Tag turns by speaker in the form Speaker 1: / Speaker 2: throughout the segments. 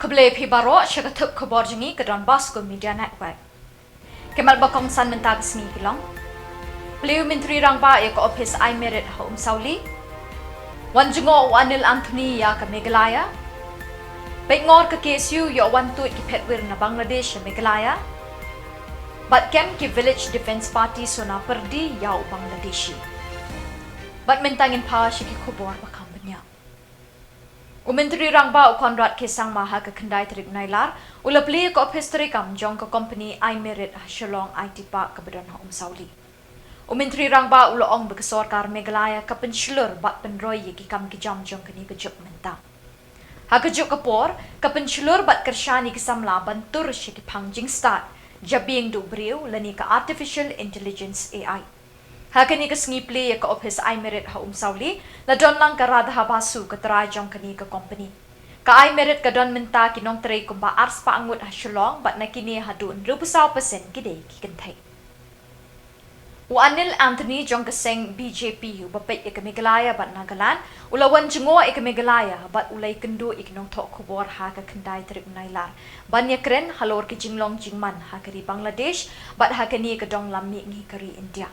Speaker 1: Keble Pibaro Shakatuk Khuborjylla ke Donbosco Media Network. Kemal bakong san mentag sni Shillong. Beliau Menteri Rangba ya ke office I merit home Sauli. Wan jungo Anil Anthony ya ke Meghalaya. Peit ngor ke KSU ya wan tu ki petwir na Bangladesh Meghalaya. Bat kem ki Village Defence Party sona perdi ya Bangladeshi. Bat mentangin pa shi ki Khubor bakang benya. Menteri Rangba Konrad Kesang Maha ke Kendai Terik Nailar, ulapli ke office terikam jong ke company I merit Shillong IT Park ke Badan Sauli. Menteri Rangba uloong berkesorkar Meghalaya ke pencelur bat penroy ki kam ki jam jong ke ni kejuk mentang. Ha kejuk Khubor ke pencelur bat kershani ke Samla bantur shi ki pangjing start jabing du briu lani ke artificial intelligence AI. Hakani ke sngipli ya ke office I merit Sauli la don lang ke radha basu ke terai jong kini ke company. Ka I merit ke don menta kinong terai kumba ars pa angut Shillong bat na kini hadun 20% gide ki kentai. Anil Anthony jong ke seng BJP hu bapet ya ke Meghalaya bat Nagalan ulawan jengo ya ke Meghalaya bat ulai kendu ikinong tok Khubor ha ke Kendai Terik Nailar. Ban ya keren halor ke jinglong jingman ha ke di Bangladesh bat ha ke ni ke dong lami ngi keri India.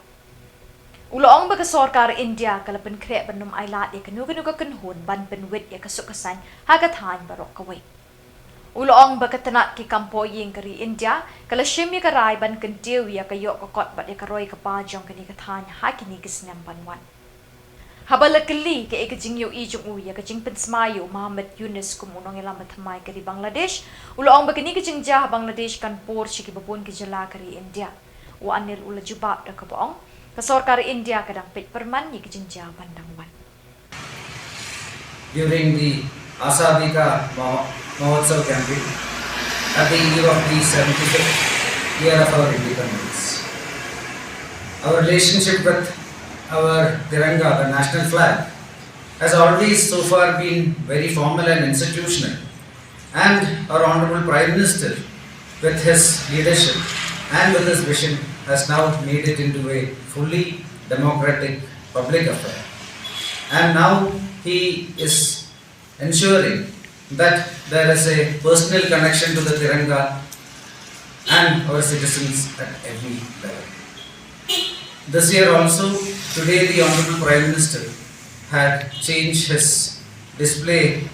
Speaker 1: Uloong berkesorkar India kalau penkrek benum ailat ya kenuga kenhun ban penwit ya kesukasan hagathan barok kawai. Uloong berketenat ki kampo ying keri India kalau shim ya kerai ban kentiu ya kayok kokot bat ya keroi kepajong kini kathan hakini kesnyam banwan. Habala keli ke ekajing yu ijung ya kajing pensmayu Muhammad Yunus kumunong elamat hamai keri Bangladesh. Uloong berkini kajing jah Bangladesh kan por shiki babun ke Jylla keri India. Anil ula jubab da kaboong. Kesorkar India kadang peit perman ni kejengja pandangwan.
Speaker 2: During the Asabika Mahotsav campaign, at the eve of the 75th year of our independence, our relationship with our Tiranga, the national flag, has always so far been very formal and institutional, and our Honorable Prime Minister, with his leadership and with his vision, has now made it into a fully democratic public affair. And now he is ensuring that there is a personal connection to the Tiranga and our citizens at every level. This year also, today the Honorable Prime Minister had changed his display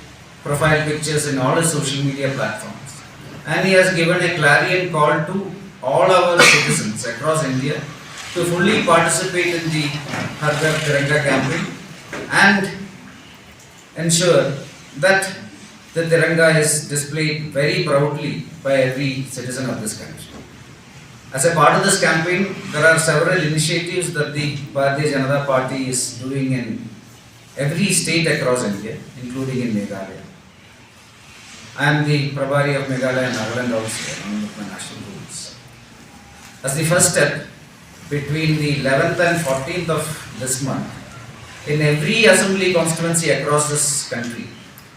Speaker 2: profile pictures in all his social media platforms. And he has given a clarion call to all our citizens across India to fully participate in the Har Ghar Tiranga campaign and ensure that the Tiranga is displayed very proudly by every citizen of this country. As a part of this campaign, there are several initiatives that the Bharatiya Janata Party is doing in every state across India, including in Meghalaya. I am the Prabhari of Meghalaya and Nagaland also, along with my national rules. As the first step, between the 11th and 14th of this month, in every assembly constituency across this country,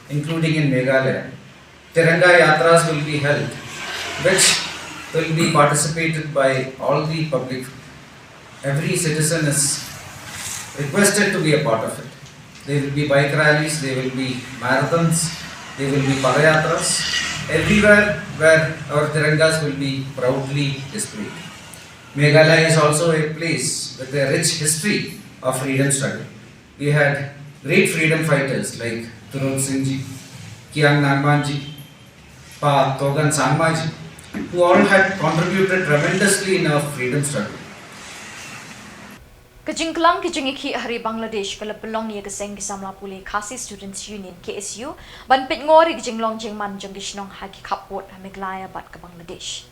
Speaker 2: including in Meghalaya, Tiranga Yatras will be held, which will be participated by all the public. Every citizen is requested to be a part of it. There will be bike rallies, there will be marathons, there will be padayatras, everywhere where our Tirangas will be proudly displayed. Meghalaya is also a place with a rich history of freedom struggle. We had great freedom fighters like Turot Singh ji, Kiang Nagman ji, Pa Togan Sangma ji, who all had contributed tremendously in our freedom struggle.
Speaker 1: Kejingklang kejingiki hari Bangladesh kalau pelong ni keseng Samla pulih Khasi Students Union KSU ban pet ngori kejinglong jengman jong kisnong haki Khubor Meghalaya bat ke Bangladesh.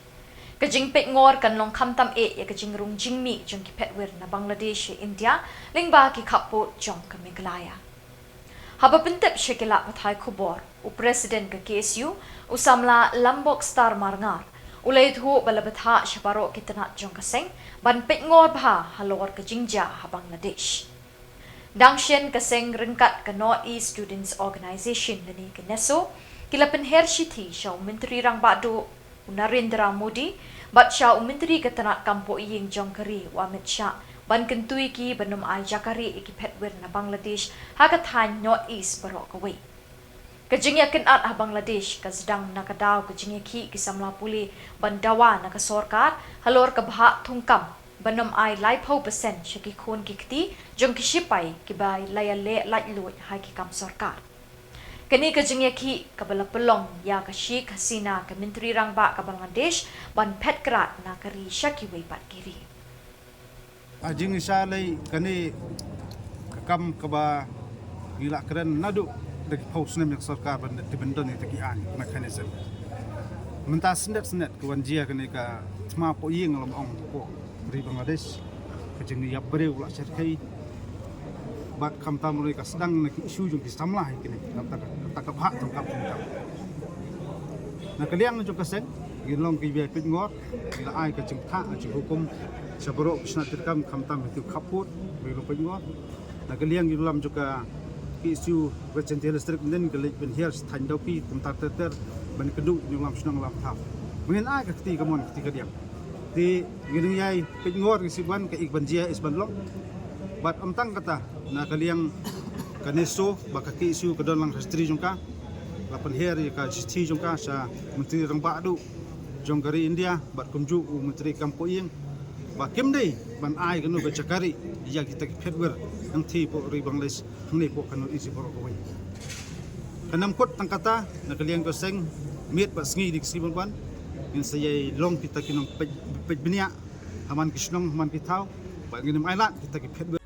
Speaker 1: Kejing pet ngor kan long kamtam ya kejing rung jingmi jong ki petwir na Bangladesh India lingba ki Khubor jong ke Meghalaya. Haba pentep syekila pathai Khubor u presiden ke KSU u Samla Lambok Star Marngar ulai thu balabetha syaparo kitanat jong kaseng ban pet ngor bha halor kejingja ha Bangladesh. Dangshen kaseng ringkat ke North East Students Organization dani ke NEHU kila penher shiti syau Menteri Rangba do Narendra Modi bat syau Menteri Ketanat Kampo Iying Jong Keri wa Amit Shah ban kentui ki benum ai jakari iki petwir na Bangladesh hakat han North East barok away. Kajingya kinat ha Bangladesh kazdang nakadaw kajingya ki Samla puli bandawa nakasorkar halor kabha thungkam banom ai lai phau percent shaki khon kikti jong kishipai kibai layale laitlu hai ki kam sarkar. Kani kajingya ki kabala pelong ya kashi khasina ka menteri rangba ka Bangladesh ban pet krat nakari shaki wei pat kiri.
Speaker 3: Ajing isalai kani kam kaba gila keren nadu dek paus nem sarkar ban dibendon itu kian mekanisme. Mentas net kawan jia kani ka tma po ying lom ong po dari Bangladesh kajing ni yap bere ulah cerkai bak kam tamuri ka sedang nak isu jung ki Samla kini tak hak tangkap. Nak kaliang jung kaseng gilong ki biar pit ngor ila ai ka jung tha jung hukum sabro kisna terkam kam tam itu Khubor gilong pit ngor. Nak kaliang gilam juga isu recensi listrik dan gelik ben hias tandau pi tempat ter ban keduk nyulam senang lam thap mungkin ai kati kamon ketika diam di gini yai pit ngor isiban ke ikban jia isban lok bat amtang kata na kaliang kaneso bakaki isu kedon lang histri jongka lapan heri ka histri jongka sa menteri rang badu jong gari India bat kumju menteri kampoing ba kim dei ban ai kanu ba cakari ya kita kepetwer yang ti po ri Bangladesh ni po kanu isi por ko wai kanam kot tang kata na kaliang ko seng mit ba sngi dik si ban in sayai long kita kinong pej benia haman kisnong haman kitau ba nginim ailat kita kepetwer.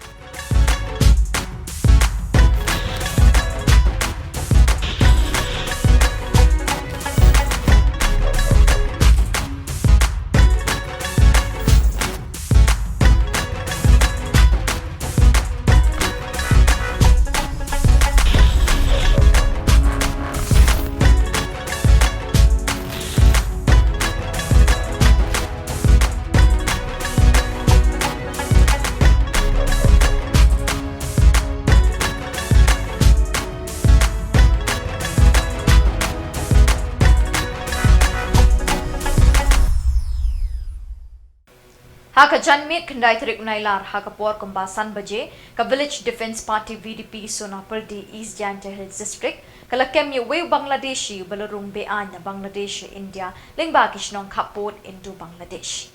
Speaker 3: Haka janmit kendai terik Nailar haka por kumbasan baje ka Village Defence Party VDP Sonapur di East Janta Hills District kalakem ye weu Bangladeshi balarung bean na Bangladesh India lingba kishnong Khubor into Bangladesh.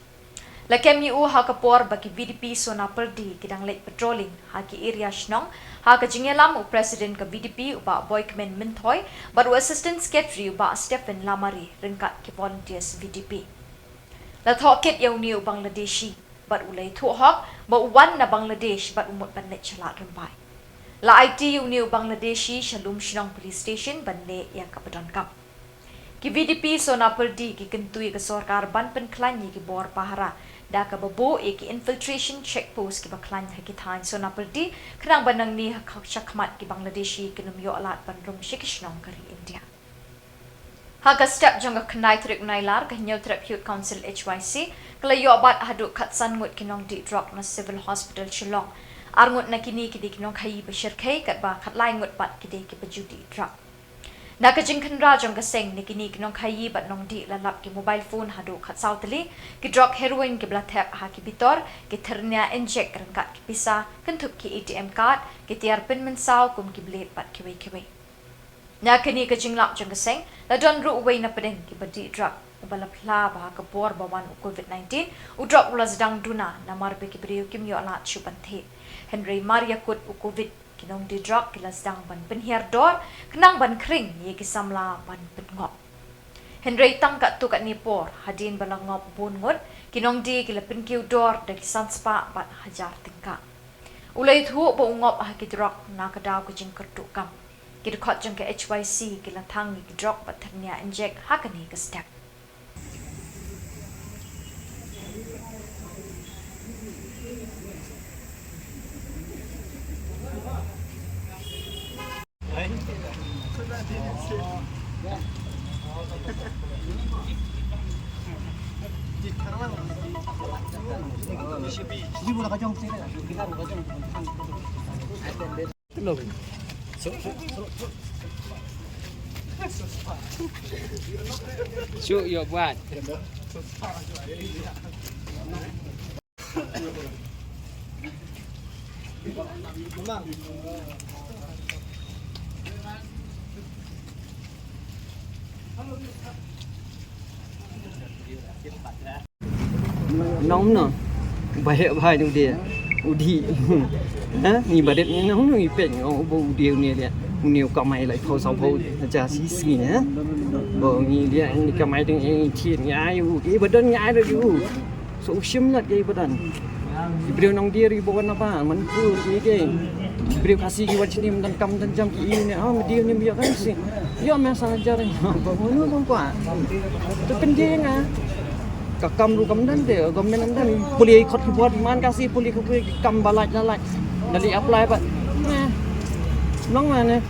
Speaker 3: Lakem ye u haka por baki VDP Sonapur di kidang late patrolling haki area shnong haka jingelam u president ka VDP uba boykmen mintoy baru assistant secretary uba Stephen Lamari ringkat ki volunteers VDP. La thokit yaw niu Bangladeshi bat ulay tuhok ba uwan na Bangladesh bat umut banlet chalat rambay. La IT yaw niu Bangladeshi shalum Shillong police station banle yang kapadon kam. Ki VDP Sonapur di ki kentui ke sorkar ban penklanyi ki bor pahara da ka babo ki infiltration checkpost ki baklan ha ki thain Sonapur di kenang banang ni hakshakmat ki Bangladeshi kinum yo alat ban rum shikishnong kari India. Haka step jangga kenai terik Nailar ke New Trap Youth Council HYC kelayo abat haduk katsan ngut kinong di drop na civil hospital Shillong arngut na kini kidi kinong kayi besyirkai kat ba kat lai ngut bat kidi ki bejudi drop na kajing kenra jangga seng ni kini kinong kayi bat nong di lalap ki mobile phone haduk kat sautali ki drop heroin ki blatek ha ki bitor ki ternia inject rengkat ki pisa kentup ki ATM card ki tiar pin mensau kum ki blade bat kiwi na kini kajing lap jangga seng la don ru uway na pedeng ki badi drug ubala pla ba ka bor bawan COVID-19 u drug ula sedang duna na marbe ki beriu kim yo alat syubanthe Henry Maria kut u COVID kinong di drug kila sedang ban penhiar dor kenang ban kring ye ki Samla ban pengop Henry tangkat tu kat nipor hadin bala ngop bun ngut kinong di kila penkiu dor da ki sanspa bat hajar tingka ulay thu bo ngop ha ki drug na kadaw kajing kertu kam kita kot jang ke HYC kila tangi ki drop bat ternia inject hakani ke step.
Speaker 4: Shoot your butt. nóng nè bài bài đâu đi udi hả ni badet ni nóng ni pet ngau bu dia ni dia nhiều cầm mày lại phô sau phô cha xí xí nhá bờ ni dia ni cầm mày từng ai thiên nhái cái bờ đơn nhái rồi du số sim là cái bờ đơn beliau nong dia ribuan apa manpu cái beliau kasih kiwan sini dan kam dan jam ini dia ni biar kan sih dia masa ajar ni bangun pun kuat tu penting ah kam ru kam dan dia government dan boleh ikut buat iman kasih boleh kam balaj balaj dari apply pak nong mana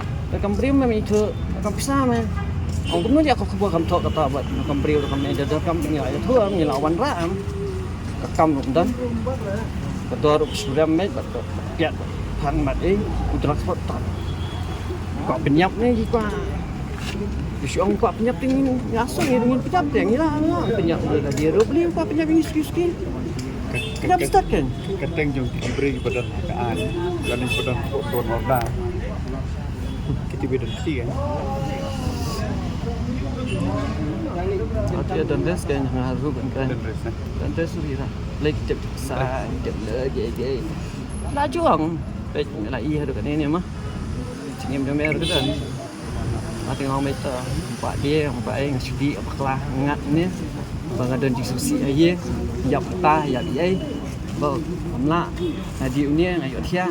Speaker 4: kam beri memang itu kam pisah mah ông cũng nói dia kau buat kam thok kata buat kam beri kam ada kam ni ada tu ni lawan ram kam ru dan betul sudah met betul piat thang mat ấy transport tak kau penyap ni juga Shillong kau penyap dengan asal ni dengan penyap yang ni lah penyap dia beli kau penyap ini skill kenapa start kan
Speaker 5: kadang jong diberi badan keadaan dan badan tuan orda kita beda nanti kan
Speaker 4: dia dan res kan ngaruh kan dan res suri lah lagi cepat sah cepat lagi laju ang baik lah iya tu kan ini mah cingim jamer tu kan mati ngau meter empat dia empat yang sudi apa kelah ngat ni bangadan diskusi aye yap ta yap ai bo Samla di ni ayo thia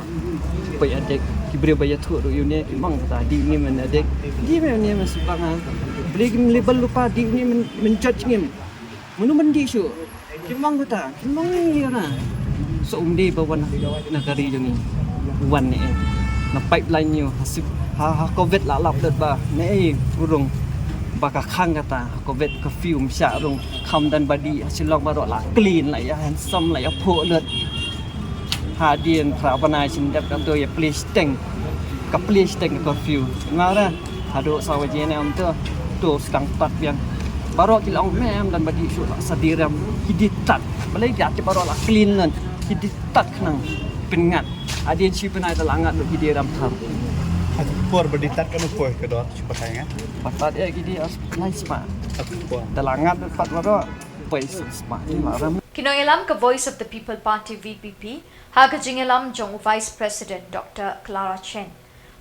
Speaker 4: pai adek diberi bayar tu ni memang tadi ni men adek di ni men subang beli label lupa di ni menjudge ngim menu mendi su kimang kata kimang ni na so umdi bawan nagari jong ni wan ni na pipeline ni hasib ha covid la lap det ba nei urung baka khang kata covid ka film sya rung kham dan badi Shillong baro la clean la ya handsome la ya pho let ha dien prabanai sim dep ka to ya please teng ka please teng ka film ngara hado sawaje ne am to sedang tat yang baro kilong mem dan badi su la sadiram hiditat balai ya baro la clean lan hiditat knang pengat adien si penai telangat lu hidiram thar
Speaker 5: Khubor berditat kan upoi ke dot cuba sayang
Speaker 4: patat ya gidi as nice pa
Speaker 5: Khubor
Speaker 4: telangat pat maro pais spa ni maram
Speaker 3: Kinoilam ka Voice of the People Party VPP, haga jingilam jong Vice President Dr. Clara Chen,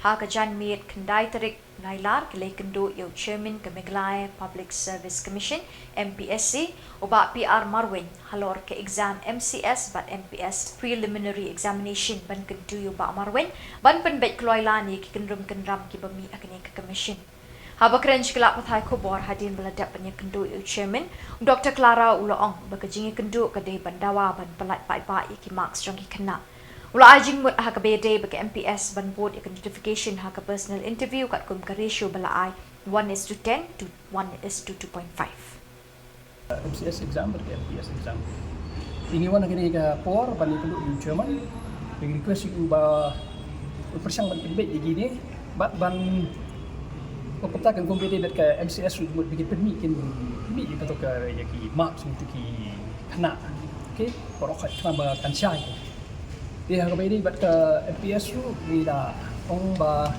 Speaker 3: haga jan miet kendai terik Nailar kelekendo yo Chairman ke Meghalaya Public Service Commission MPSC oba PR Marwin halor ke exam MCS but MPS preliminary examination ban kentu yo ba Marwin ban penbet kloilani ki kendrum kendram ki bami akane ke commission. Habak range kelak pathai Khubor hadin beladap banyak kendu yo Chairman Dr. Clara Uloong bakajingi kendu kadai bandawa ban pelat pai-pai ki marks jong ki kena. Ula ajing mut ha ka bede bagi MPS ban board ikan notification ha ka personal interview kat kum ka ratio bala ai 1:10 to 1:2.5.
Speaker 6: MCS exam bagi MPS exam. Ini wana kini ka por ban perlu di Chairman. Bagi request you ba persang ban pinbet di ni ban Pagkata kan kumpete dat ka MCS mut bikin permit kin permit kita to ka yaki marks untuk ki kena. Okay, porok kena ba kan syai. Dia harga ini buat ke MPS tu dia orang bah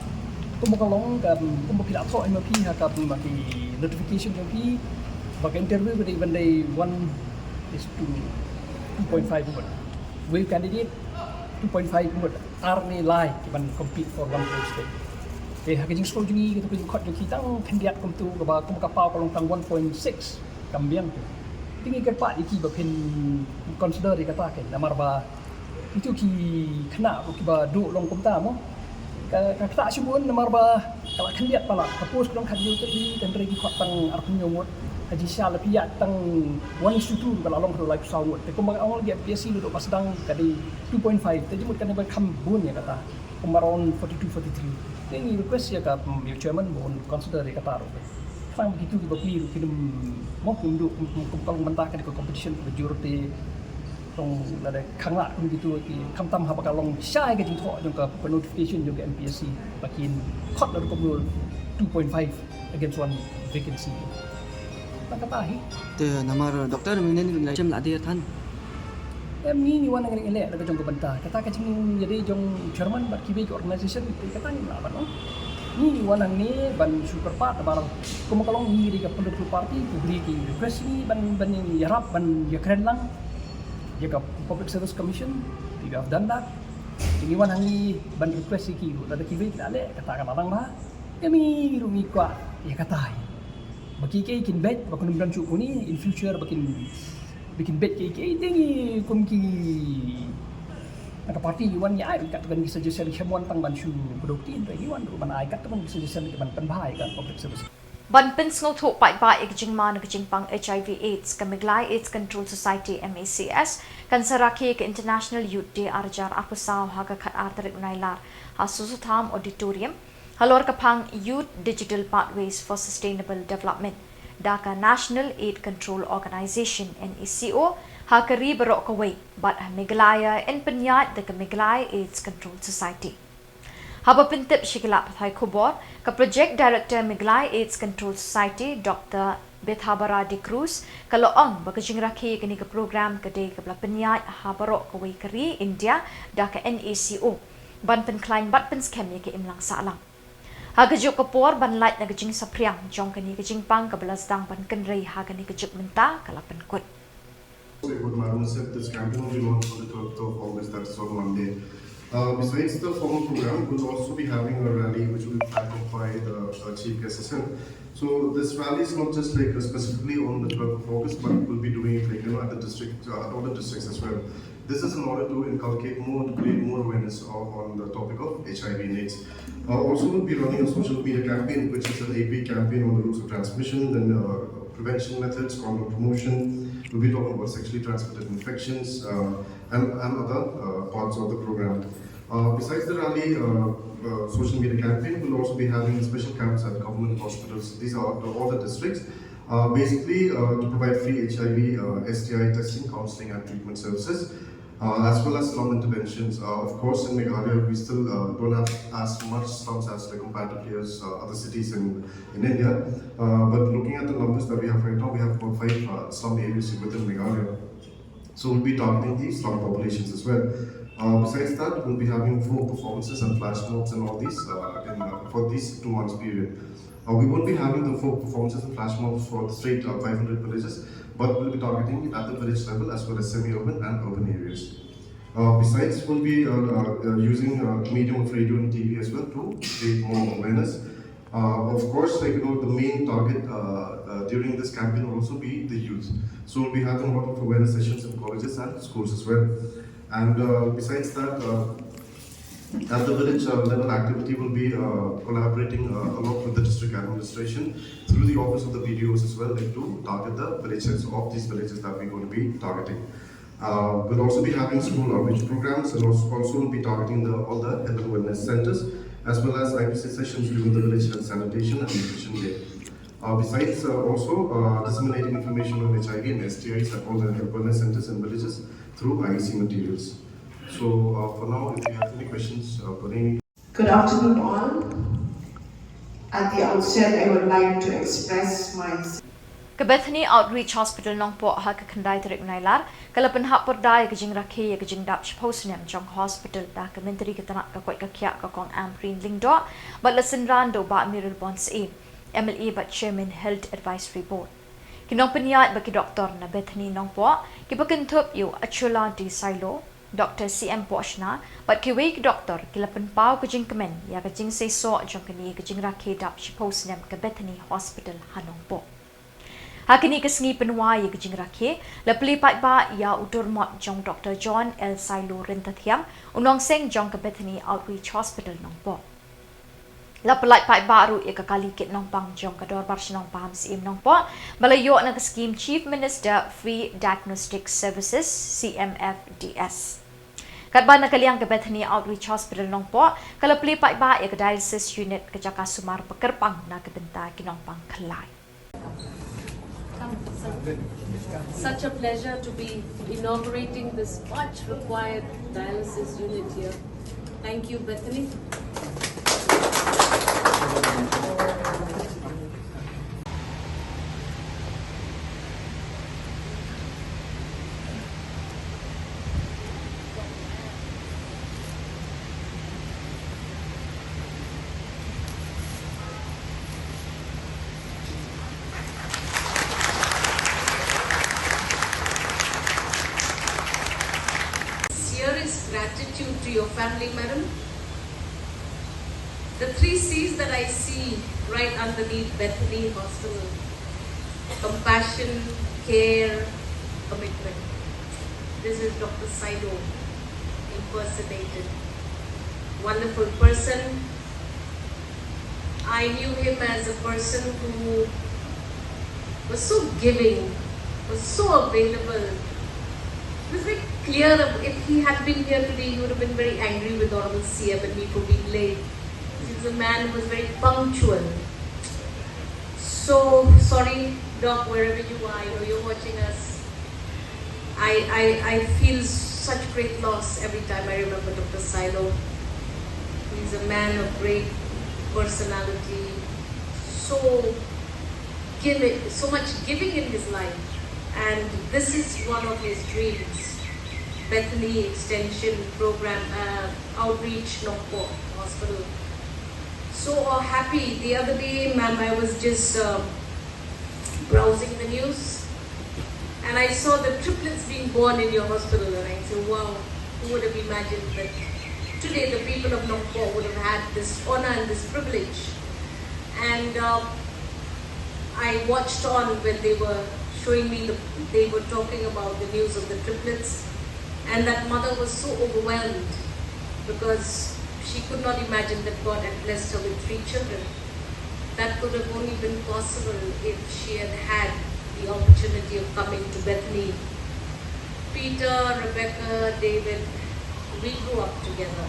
Speaker 6: pembukaan ke pembukaan atau MP harga bagi notification MP bagi interview bagi bandai 1:2.5 buat wave candidate 2.5 buat army lie ban compete for one post. Harga jing sekolah juni kita pergi kot kita kandidat kumtu ke bah kapal kalau tang 1.6 kambiang tu. Tinggi kerpat iki berpen consider dikatakan namar bah itu ki kena ki ba duk long komta mo ka tak sibun namar ba kala kandiat pala kapos long khadyu tadi dan regi khot tang arpunyo mot haji sya lapiat tang 1:2 kala long like sawut te ko awal dia PSC duduk pas sedang kadi 2.5 tadi mut kan ba kham bun ya kata kemaron 42 43 ini request ya ka your chairman mohon consider kata ro sang begitu ki ba piru kinum mo duduk kalau mentahkan ke competition majority tong ada khangla begitu ki khamtam ha bakalong syai ke jingtho jong ka notification jong ke MPSC bakin khot dar ko 2.5 against one vacancy tak kata hi
Speaker 4: tu namar doktor minen ni jam la dia than
Speaker 6: ni wan ngani elek da jong ko banta kata ka jing jadi jong chairman bat kibi organisation kata ni la ban ni wanang ni ban super part barang kumakalong ni di ka political party to beri ki request ni ban ni yarap ban ya keren lang ya ka public service commission tidak have done that ini wanang ni ban request ki ada ki bait ale katakan orang bah kami rumi kwa ya katai baki kai kin bet bakun bulan cu ni in future bikin bet kai tingi kum ki Naka party yuan ya ai kat kan suggestion khamuan tang ban chu produkti bagi wan ban ai kat kan suggestion ban penbhai kan public service
Speaker 3: Ban pin sngo tho pai ba ek jing man ka jing pang HIV AIDS ka Meghalaya AIDS Control Society MACS kan saraki ka International Youth Day arjar apusaw ha ka khat artarik Nailar ha susutham auditorium halor ka pang Youth Digital Pathways for Sustainable Development Dhaka National Aid Control Organization NEHU Hakari barok kaway bat Meghalaya in penyat the Meghalaya AIDS Control Society. Haba pintip shikila pathay Khubor ka Project Director Meghalaya AIDS Control Society Dr. Bethabara de Cruz kaloong bagajing rakhi kini ka program kade kabla penyat habarok kaway kari India daka NEHU ban penkline bat penskem ke imlang salang. Hagajuk kapor ban light na gajing sapriang jong kani gajing pang kabalas dang ban kenrei hagani gajuk menta kalapan kut.
Speaker 7: What Madam said, this campaign will be launched on the 12th of August, that's on Monday. Besides the formal program, we'll also be having a rally which will be planned by the Chief Guest Assistant. So this rally is not just like specifically on the 12th of August, but we'll be doing it like, at the district, all the districts as well. This is in order to inculcate more, to create more awareness on the topic of HIV and AIDS. Also, we'll be running a social media campaign, which is an 8-week campaign on the routes of transmission, then prevention methods, condom promotion. We'll be talking about sexually transmitted infections and other parts of the program. Besides the rally, social media campaign, we'll also be having special camps at government hospitals. These are all the districts. Basically, to provide free HIV, STI testing, counseling and treatment services, as well as slum interventions. Of course, in Meghalaya, we still don't have as much slums as comparatively as other cities in India. But looking at the numbers that we have right now, we have about 5 slum areas within Meghalaya. So we'll be targeting these slum populations as well. Besides that, we'll be having folk performances and flash mobs and all these for these 2 months period. We won't be having the folk performances and flash mobs for the straight 500 villages, but we'll be targeting it at the village level as well as semi-urban and urban areas. Besides, we'll be using medium of radio and TV as well to create more awareness. Of course, the main target during this campaign will also be the youth. So we'll be having a lot of awareness sessions in colleges and schools as well. And besides that, at the village level activity will be collaborating along with the district administration through the office of the BDOs as well, like to target the villages of these villages that we're going to be targeting. We'll also be having school outreach programs and also will be targeting all the health and wellness centers as well as IPC sessions during the village health sanitation and nutrition day. Besides also disseminating information on HIV and STIs at all the health wellness centers and villages through IEC materials. So for now, if you have any questions,
Speaker 8: Good afternoon all. At the outset, I would like to express my
Speaker 3: Bethany Outreach Hospital Nongpo ha ka khandai tarik Nailar kalapan hap pordai ka jing rakhe ka jing dap posnem jong hospital da ka menteri ka tanak ka kwai ka kya ka kong amprin lingdo but lasin rando ba mirul bonds e MLA but chairman health advisory board kinong peniat ba ki doktor na Bethany Nongpo ki pakintup yu achula di silo Dr. CM Poshna but ki wei ki doktor kilapan pau ka jing kamen ya ka jing say so jong kani ka jing rakhe dap posnem ka Bethany Hospital Hanongpo Hakini kesngi penwai ke jing rakhe la pelipat ba ya utur mot jong Dr. John L. Silo Rintathiam unong seng jong ke Bethany Outreach Hospital Nongpo. La pelai pai baru e ka kali kit nongpang jong ka dor barsinong paham sim nongpo malayo na scheme Chief Minister Free Diagnostic Services CMFDS. Kadba na kaliang ke Bethany Outreach Hospital Nongpo kala pelipat ba e ka dialysis unit ke Jaka Sumar pekerpang na kebenta kinongpang kelai.
Speaker 9: Such a pleasure to be inaugurating this much required dialysis unit here. Thank you, Bethany. your family, madam. The 3 C's that I see right underneath Bethany Hospital: compassion, care, commitment. This is Dr. Saido impersonated. Wonderful person. I knew him as a person who was so giving, was so available. It was very clear that if he had been here today, he would have been very angry with Honorable CM and me for being late. He was a man who was very punctual. So sorry, Doc, wherever you are, I know you're watching us. I feel such great loss every time I remember Dr. Silo. He's a man of great personality, so much giving in his life, and this is one of his dreams. Bethany Extension Program, Outreach NAKA Hospital. So happy. The other day, ma'am, I was just browsing the news, and I saw the triplets being born in your hospital, and I said, wow, who would have imagined that today the people of NAKA would have had this honor and this privilege. And I watched on when they were showing me, they were talking about the news of the triplets, and that mother was so overwhelmed because she could not imagine that God had blessed her with 3 children. That could have only been possible if she had had the opportunity of coming to Bethany. Peter, Rebecca, David, we grew up together.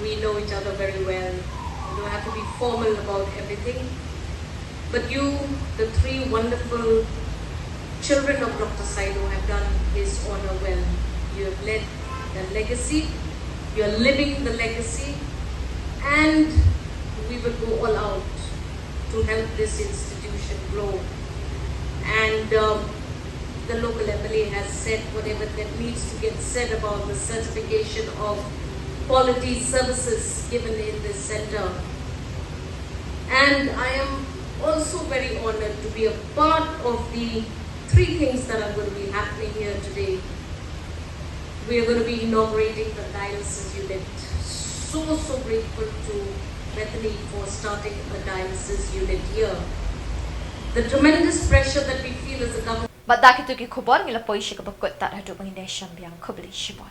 Speaker 9: We know each other very well. You don't have to be formal about everything. But you, the 3 wonderful children of Dr. Saido, have done his honor well. You have led the legacy, you are living the legacy, and we will go all out to help this institution grow. And the local MLA has said whatever that needs to get said about the certification of quality services given in this center. And I am also very honored to be a part of the 3 things that are going to be happening here today. We are going to be inaugurating the dialysis unit. So grateful to Bethany for starting a dialysis unit here. The tremendous pressure that we feel as a government.
Speaker 3: Badaki tu ki Khubor ngila poishi ka bakot tar hadu bang nation biang Khuborjylla.